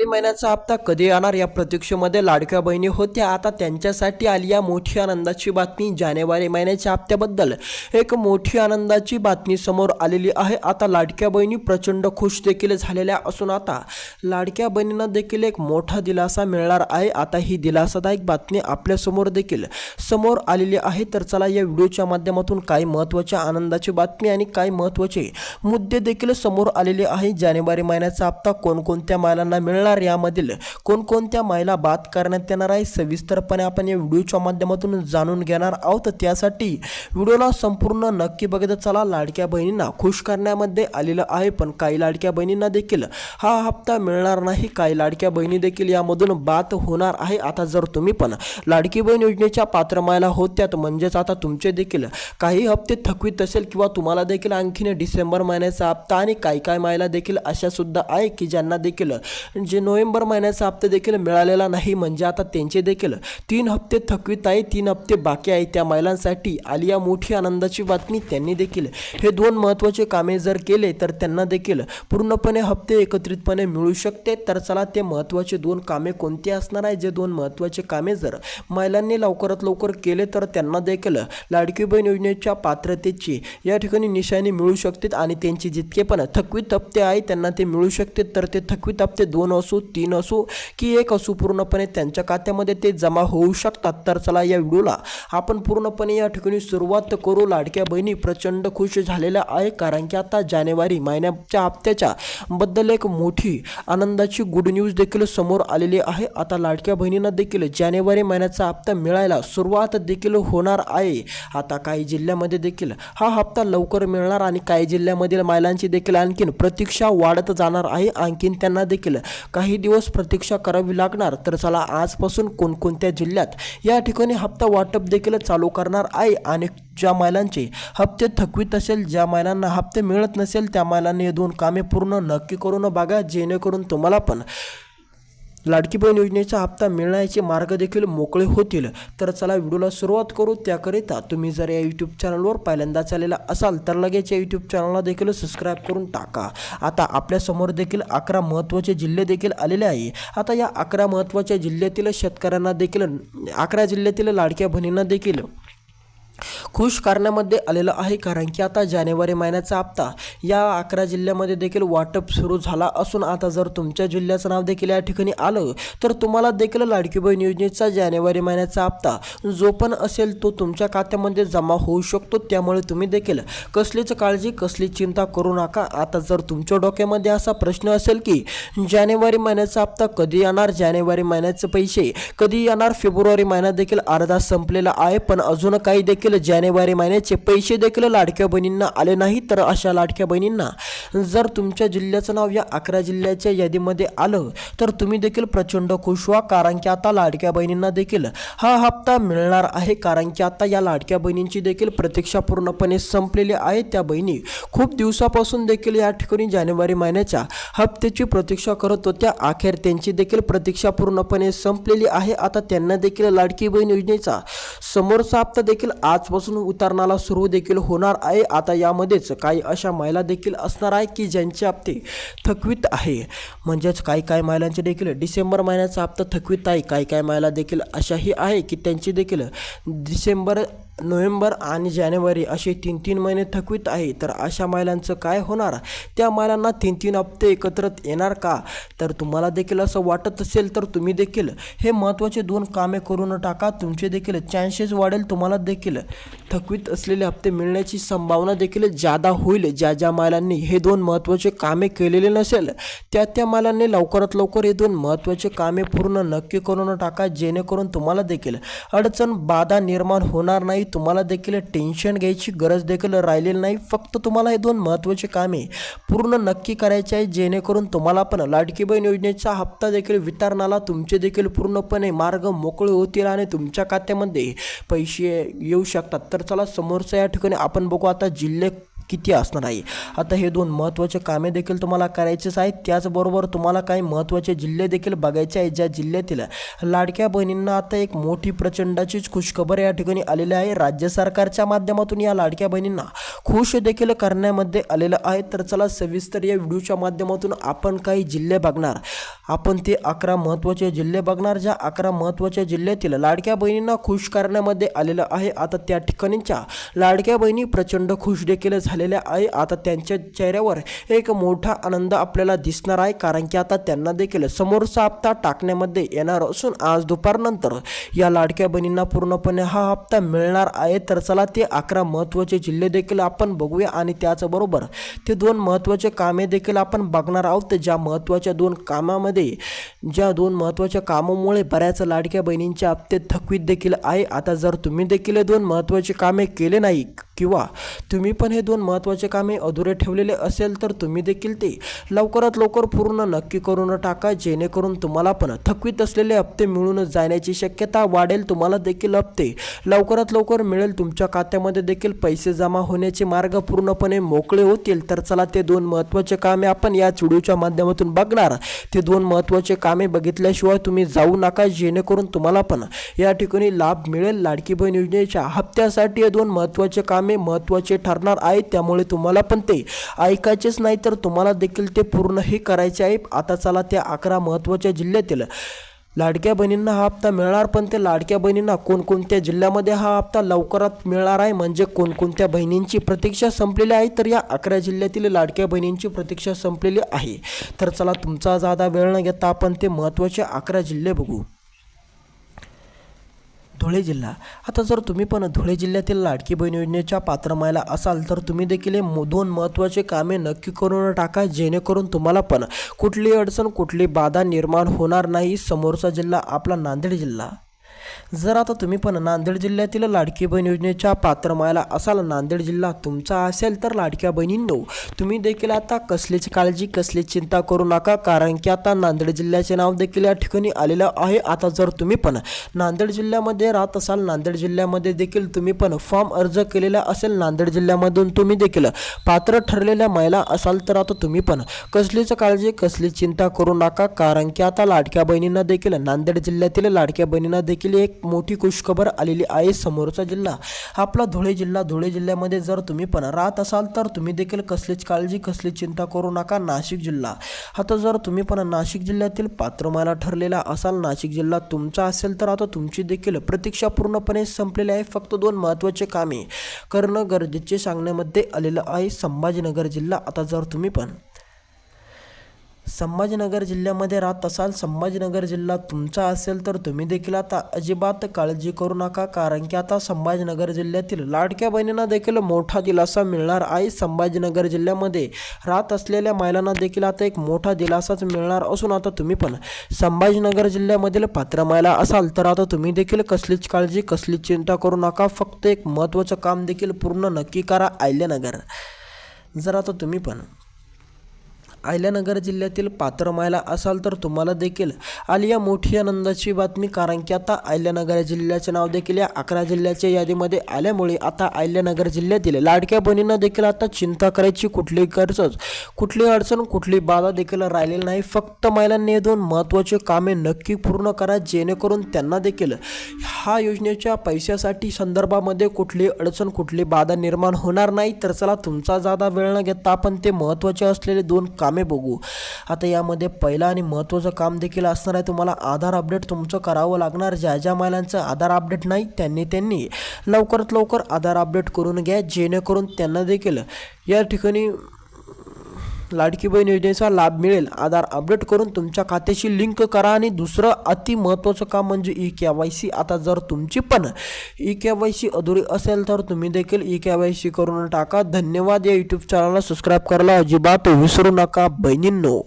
जानेवारी महिन्याचा हप्ता कधी येणार या प्रतीक्षेमध्ये लाडक्या बहिणी होत्या. आता त्यांच्यासाठी आली या मोठी आनंदाची बातमी. जानेवारी महिन्याच्या हप्त्याबद्दल एक मोठी आनंदाची बातमी समोर आलेली आहे. आता लाडक्या बहिणी प्रचंड खुश देखील झालेल्या असून आता लाडक्या बहिणींना देखील एक मोठा दिलासा मिळणार आहे. आता ही दिलासादायक बातमी आपल्यासमोर देखील समोर आलेली आहे. तर चला या व्हिडिओच्या माध्यमातून काही महत्त्वाच्या आनंदाची बातमी आणि काही महत्त्वाचे मुद्दे देखील समोर आलेले आहे. जानेवारी महिन्याचा हप्ता कोणकोणत्या महिलांना मिळणार, यामधील कोणकोणत्या महिला बाद करण्यात येणार आहे, सविस्तरपणे आपण या व्हिडिओच्या माध्यमातून जाणून घेणार आहोत. त्यासाठी व्हिडिओला संपूर्ण नक्की बघत चला. लाडक्या बहिणींना खुश करण्यामध्ये आलेलं आहे, पण काही लाडक्या बहिणींना देखील हा हप्ता मिळणार नाही. काही लाडक्या बहिणी देखील यामधून बाद होणार आहे. आता जर तुम्ही पण लाडकी बहीण योजनेच्या पात्र महिला होत्यात, म्हणजेच आता तुमचे देखील काही हप्ते थकवीत असेल किंवा तुम्हाला देखील आणखीन डिसेंबर महिन्याचा हप्ता आणि काही महिला देखील अशा सुद्धा आहे की ज्यांना देखील जे नोव्हेंबर महिन्याचा हप्ता देखील मिळालेला नाही, म्हणजे आता त्यांचे देखील 3 हप्ते थकवीत आहे, 3 हप्ते बाकी आहे. त्या महिलांसाठी आली या मोठी आनंदाची बातमी. त्यांनी देखील हे 2 महत्त्वाचे कामे जर केले तर त्यांना देखील पूर्णपणे हप्ते एकत्रितपणे मिळू शकते. तर चला ते महत्त्वाचे 2 कामे कोणते असणार आहे, जे 2 महत्त्वाचे कामे जर महिलांनी लवकरात लवकर केले तर त्यांना देखील लाडकी बहीण योजनेच्या पात्रतेची या ठिकाणी निशाणी मिळू शकते आणि त्यांचे जितके पण थकवीत हप्ते आहे त्यांना ते मिळू शकते. तर ते थकवीत हप्ते 2 असो, 3 असो की 1 असो, पूर्णपणे त्यांच्या खात्यामध्ये ते जमा होऊ शकतात. तर चला या व्हिडिओला आपण पूर्णपणे या ठिकाणी सुरुवात करू. लाडक्या बहिणी प्रचंड खुश झालेल्या आहे, कारण की आता जानेवारी महिन्याच्या हप्त्याच्या बद्दल एक मोठी आनंदाची गुड न्यूज देखील समोर आलेली आहे. आता लाडक्या बहिणींना देखील जानेवारी महिन्याचा हप्ता मिळायला सुरुवात देखील होणार आहे. आता काही जिल्ह्यामध्ये देखील हा हप्ता लवकर मिळणार आणि काही जिल्ह्यामधील महिलांची देखील आणखीन प्रतीक्षा वाढत जाणार आहे. आणखीन त्यांना देखील काही दिवस प्रतीक्षा करावी लागणार. तर चला आजपासून कोणकोणत्या जिल्ह्यात या ठिकाणी हप्ता वाटप देखील चालू करणार आहे आणि ज्या महिलांचे हप्ते थकवीत असेल, ज्या महिलांना हप्ते मिळत नसेल, त्या महिलांनी हे 2 कामे पूर्ण नक्की करून बघा, जेणेकरून तुम्हाला पण लाडकी बहीण योजनेचा हप्ता मिळण्याचे मार्ग देखील मोकळे होतील. तर चला व्हिडिओला सुरुवात करू. त्याकरिता तुम्ही जर या यूट्यूब चॅनलवर पहिल्यांदाच आलेला असाल तर लगेच या यूट्यूब चॅनलला देखील सबस्क्राईब करून टाका. आता आपल्यासमोर देखील 11 महत्त्वाचे जिल्हे देखील आलेले आहे. आता या 11 महत्त्वाच्या जिल्ह्यातील शेतकऱ्यांना देखील 11 जिल्ह्यातील लाडक्या बहिणींना देखील खुश करण्यामध्ये आलेलं आहे, कारण की आता जानेवारी महिन्याचा हप्ता या 11 जिल्ह्यामध्ये देखील वाटप सुरू झाला असून आता जर तुमच्या जिल्ह्याचं नाव देखील या ठिकाणी आलं तर तुम्हाला देखील लाडकी बहीण योजनेचा जानेवारी महिन्याचा हप्ता जो पण असेल तो तुमच्या खात्यामध्ये जमा होऊ शकतो. त्यामुळे तुम्ही देखील कसलीच काळजी, कसली चिंता करू नका. आता जर तुमच्या डोक्यामध्ये असा प्रश्न असेल की जानेवारी महिन्याचा हप्ता कधी येणार, जानेवारी महिन्याचे पैसे कधी येणार, फेब्रुवारी महिना देखील अर्धा संपलेला आहे पण अजून काही देखील जानेवारी महिन्याचे पैसे देखील लाडक्या बहिणींना आले नाही, तर अशा लाडक्या बहिणींना जर तुमच्या जिल्ह्याचं नाव या 11 जिल्ह्याच्या यादीमध्ये आलं तर तुम्ही देखील प्रचंड खुश व्हा, कारण की आता लाडक्या बहिणींना देखील हा हप्ता मिळणार आहे. कारण की आता या लाडक्या बहिणींची देखील प्रतीक्षा पूर्णपणे संपलेली आहे. त्या बहिणी खूप दिवसापासून देखील या ठिकाणी जानेवारी महिन्याच्या हप्त्याची प्रतीक्षा करत होत्या. अखेर त्यांची देखील प्रतीक्षा पूर्णपणे संपलेली आहे. आता त्यांना देखील लाडकी बहीण योजनेचा समोरचा हप्ता देखील आजपासून उतरण्याला सुरू देखील होणार आहे. आता यामध्येच काही अशा महिला देखील असणार आहे की ज्यांचे हप्ते थकवीत आहे, म्हणजेच काही महिलांचे देखील डिसेंबर महिन्याचा हप्ता थकवीत आहे. काही महिला देखील अशाही आहे की त्यांची देखील डिसेंबर, नोव्हेंबर आणि जानेवारी असे 3 महिने थकवीत आहे. तर अशा महिलांचं काय होणार, त्या महिलांना 3 हप्ते एकत्रित येणार का? तर तुम्हाला देखील असं वाटत असेल तर तुम्ही देखील हे महत्त्वाचे 2 कामे करून टाका. तुमचे देखील चान्सेस वाढेल, तुम्हाला देखील थकवीत असलेले हप्ते मिळण्याची संभावना देखील जादा होईल. ज्या महिलांनी हे 2 महत्त्वाचे कामे केलेले नसेल त्या महिलांनी लवकरात लवकर हे 2 महत्त्वाचे कामे पूर्ण नक्की करून टाका, जेणेकरून तुम्हाला देखील अडचण, बाधा निर्माण होणार नाही. तुम्हाला देखील टेन्शन घ्यायची गरज देखील राहिलेली नाही. फक्त तुम्हाला हे 2 महत्त्वाचे कामे पूर्ण नक्की करायचे आहे, जेणेकरून तुम्हाला पण लाडकी बहीण योजनेचा हप्ता देखील वितरणाला तुमचे देखील पूर्णपणे मार्ग मोकळे होतील आणि तुमच्या खात्यामध्ये पैसे येऊ शकतात. तर चला समोरच्या या ठिकाणी आपण बघू आता जिल्हे किती असणार आहे. आता हे दोन महत्त्वाचे कामे देखील तुम्हाला करायचेच आहेत. त्याचबरोबर तुम्हाला काही महत्त्वाचे जिल्हे देखील बघायचे आहेत, ज्या जिल्ह्यातील लाडक्या बहिणींना आता एक मोठी प्रचंडाचीच खुशखबर या ठिकाणी आलेली आहे. राज्य सरकारच्या माध्यमातून या लाडक्या बहिणींना खुश देखील करण्यामध्ये आलेलं आहे. तर चला सविस्तर या व्हिडिओच्या माध्यमातून आपण काही जिल्हे बघणार. आपण ते 11 महत्त्वाचे जिल्हे बघणार, ज्या 11 महत्त्वाच्या जिल्ह्यातील लाडक्या बहिणींना खुश करण्यामध्ये आलेलं आहे. आता त्या ठिकाणीच्या लाडक्या बहिणी प्रचंड खुश देखील झालेल्या आहे. आता त्यांच्या चेहऱ्यावर एक मोठा आनंद आपल्याला दिसणार आहे, कारण की आता त्यांना देखील समोरचा हप्ता टाकण्यामध्ये येणार असून आज दुपारनंतर या लाडक्या बहिणींना पूर्णपणे हा हप्ता मिळणार आहे. तर चला ते 11 महत्त्वाचे जिल्हे देखील आपण बघूया आणि त्याचबरोबर ते 2 महत्त्वाचे कामे देखील आपण बघणार आहोत. ज्या महत्त्वाच्या 2 कामामध्ये ज्या 2 महत्त्वाच्या कामामुळे बऱ्याच लाडक्या बहिणींचे हप्ते थकवीत देखील आहे. आता जर तुम्ही देखील हे 2 महत्त्वाचे कामे केले नाही किंवा तुम्ही पण हे 2 महत्त्वाचे कामे अधुरे ठेवलेले असेल तर तुम्ही देखील ते लवकरात लवकर पूर्ण नक्की करून टाका, जेणेकरून तुम्हाला पण थकवीत असलेले हप्ते मिळून जाण्याची शक्यता वाढेल. तुम्हाला देखील हप्ते लवकरात लवकर मिळेल, तुमच्या खात्यामध्ये देखील पैसे जमा होण्याचे मार्ग पूर्णपणे मोकळे होतील. तर चला ते 2 महत्त्वाचे कामे आपण या व्हिडिओच्या माध्यमातून बघणार. ते 2 महत्त्वाचे कामे बघितल्याशिवाय तुम्ही जाऊ नका, जेणेकरून तुम्हाला पण या ठिकाणी लाभ मिळेल. लाडकी बहीण योजनेच्या हप्त्यासाठी हे 2 महत्त्वाचे कामे महत्त्वाचे ठरणार आहेत, त्यामुळे तुम्हाला पण ते ऐकायचेच नाही, तर तुम्हाला देखील ते पूर्णही करायचे आहे. आता चला त्या 11 महत्त्वाच्या जिल्ह्यातील लाडक्या बहिणींना हा हप्ता मिळणार, पण ते लाडक्या बहिणींना कोणकोणत्या जिल्ह्यामध्ये हा हप्ता लवकरात मिळणार आहे, म्हणजे कोणकोणत्या बहिणींची प्रतीक्षा संपलेली आहे. तर या 11 जिल्ह्यातील लाडक्या बहिणींची प्रतीक्षा संपलेली आहे. तर चला तुमचा जादा वेळ न घेता आपण ते महत्त्वाचे 11 जिल्हे बघू. धुळे जिल्हा. आता जर तुम्ही पण धुळे जिल्ह्यातील लाडकी बहीण योजनेच्या पात्र महिला असाल तर तुम्ही देखील 2 महत्त्वाचे कामे नक्की करून टाका, जेणेकरून तुम्हाला पण कुठली अडचण कुठली बाधा निर्माण होणार नाही. समोरचा जिल्हा आपला नांदेड जिल्हा. जर आता तुम्ही पण नांदेड जिल्ह्यातील लाडकी बहीण योजनेच्या पात्र महिला असाल, नांदेड जिल्हा तुमचा असेल, तर लाडक्या बहिणींनो तुम्ही देखील आता कसलीच काळजी कसलीच चिंता करू नका, कारण की आता नांदेड जिल्ह्याचे नाव देखील या ठिकाणी आलेलं आहे. आता जर तुम्ही पण नांदेड जिल्ह्यामध्ये राहत असाल, नांदेड जिल्ह्यामध्ये देखील तुम्ही पण फॉर्म अर्ज केलेला असेल, नांदेड जिल्ह्यामधून तुम्ही देखील पात्र ठरलेल्या महिला असाल, तर आता तुम्ही पण कसलीच काळजी कसलीच चिंता करू नका, कारण की आता लाडक्या बहिणींना देखील नांदेड जिल्ह्यातील लाडक्या बहिणींना देखील एक मोठी खुशखबर आलेली आहे. समोरचा जिल्हा आपला धुळे जिल्हा. धुळे जिल्ह्यामध्ये जर तुम्ही पण राहत असाल तर तुम्ही देखील कसलीच काळजी कसलीच चिंता करू नका. नाशिक जिल्हा. आता जर तुम्ही पण नाशिक जिल्ह्यातील पात्र महिला ठरलेला असाल, नाशिक जिल्हा तुमचा असेल, तर आता तुमची देखील प्रतीक्षा पूर्णपणे संपलेली आहे. फक्त 2 महत्त्वाचे कामे करणं गरजेचे सांगण्यामध्ये आलेलं आहे. संभाजीनगर जिल्हा. आता जर तुम्ही पण संभाजीनगर जिल्ह्यामध्ये राहत असाल, संभाजीनगर जिल्हा तुमचा असेल, तर तुम्ही देखील आता अजिबात काळजी करू नका, कारण की आता संभाजीनगर जिल्ह्यातील लाडक्या बहिणींना देखील मोठा दिलासा मिळणार आहे. संभाजीनगर जिल्ह्यामध्ये राहत असलेल्या महिलांना देखील आता एक मोठा दिलासाच मिळणार असून आता तुम्ही पण संभाजीनगर जिल्ह्यामधील पात्र महिला असाल, तर आता तुम्ही देखील कसलीच काळजी कसलीच चिंता करू नका. फक्त एक महत्त्वाचं काम देखील पूर्ण नक्की करा. अहिल्यानगर. जर आता तुम्ही पण अहिल्यानगर जिल्ह्यातील पात्र महिला असाल, तर तुम्हाला देखील आली या मोठी आनंदाची बातमी, कारण की आता अहिल्यानगर जिल्ह्याचे नाव देखील या 11 जिल्ह्याच्या यादीमध्ये आल्यामुळे आता अहिल्यानगर जिल्ह्यातील लाडक्या बहिणींना देखील आता चिंता करायची कुठलीही गरज कुठली अडचण कुठली बाधा देखील राहिलेली नाही. फक्त महिलांनी 2 महत्त्वाचे कामे नक्की पूर्ण करा, जेणेकरून त्यांना देखील हा योजनेच्या पैशासाठी संदर्भामध्ये कुठली अडचण कुठली बाधा निर्माण होणार नाही. तर चला तुमचा जादा वेळ न घेता आपण ते महत्त्वाचे असलेले 2 कामे बघू. आता यामध्ये पहिला आणि महत्त्वाचं काम देखील असणार आहे, तुम्हाला आधार अपडेट तुमचं करावं लागणार. ज्या ज्या महिलांचं आधार अपडेट नाही त्यांनी लवकरात लवकर आधार अपडेट करून घ्या, जेणेकरून त्यांना देखील या ठिकाणी लाडकी बहीण योजनेचा लाभ मिळेल. आधार अपडेट करून तुमच्या खात्याशी लिंक करा. आणि दुसरं अति महत्त्वाचं काम म्हणजे ई-KYC. आता जर तुमची पण ई-KYC अधुरी असेल तर तुम्ही देखील ई-KYC करून टाका. धन्यवाद. या यूट्यूब चॅनलला सबस्क्राईब करायला अजिबात विसरू नका बहिणींनो.